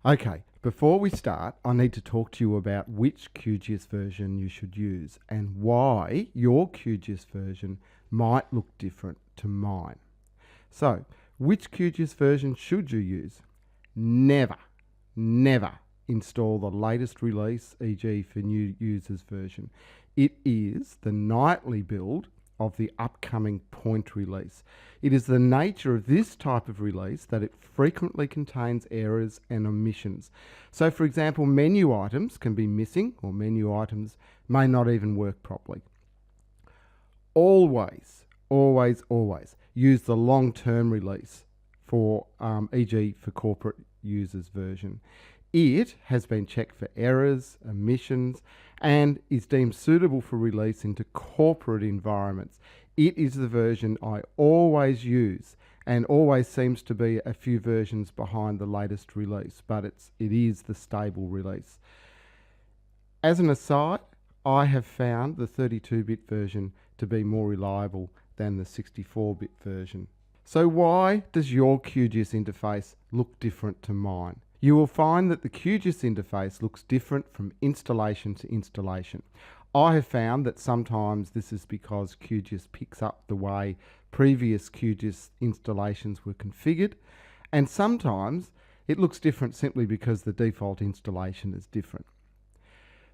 Okay, before we start, I need to talk to you about which QGIS version you should use and why your QGIS version might look different to mine. So, which QGIS version should you use? Never install the latest release, e.g. for new users version. It is the nightly build of the upcoming point release. It is the nature of this type of release that it frequently contains errors and omissions. So for example, menu items can be missing, or menu items may not even work properly. Always use the long-term release for, e.g. for corporate users version. It has been checked for errors, omissions, and is deemed suitable for release into corporate environments. It is the version I always use and always seems to be a few versions behind the latest release, but it is the stable release. As an aside, I have found the 32-bit version to be more reliable than the 64-bit version. So why does your QGIS interface look different to mine? You will find that the QGIS interface looks different from installation to installation. I have found that sometimes this is because QGIS picks up the way previous QGIS installations were configured, and sometimes it looks different simply because the default installation is different.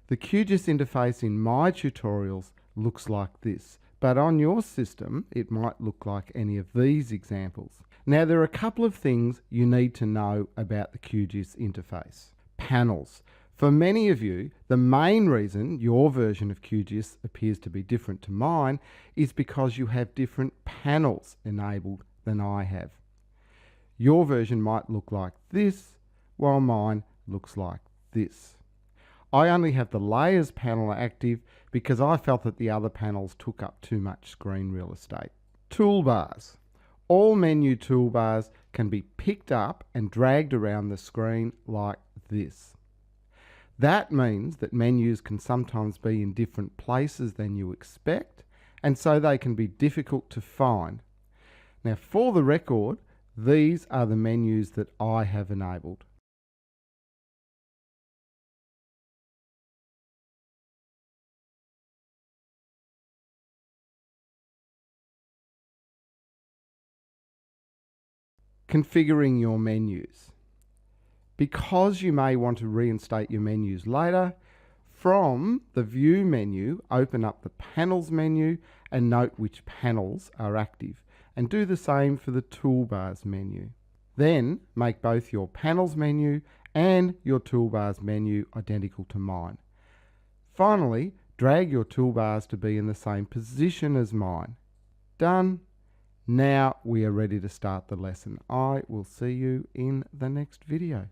The QGIS interface in my tutorials looks like this, but on your system it might look like any of these examples. Now there are a couple of things you need to know about the QGIS interface. Panels. For many of you, the main reason your version of QGIS appears to be different to mine is because you have different panels enabled than I have. Your version might look like this, while mine looks like this. I only have the Layers panel active because I felt that the other panels took up too much screen real estate. Toolbars. All menu toolbars can be picked up and dragged around the screen like this. That means that menus can sometimes be in different places than you expect, and so they can be difficult to find. Now, for the record, these are the menus that I have enabled. Configuring your menus. Because you may want to reinstate your menus later, from the View menu, open up the Panels menu and note which panels are active, and do the same for the Toolbars menu. Then make both your Panels menu and your Toolbars menu identical to mine. Finally, drag your toolbars to be in the same position as mine. Done. Now we are ready to start the lesson. I will see you in the next video.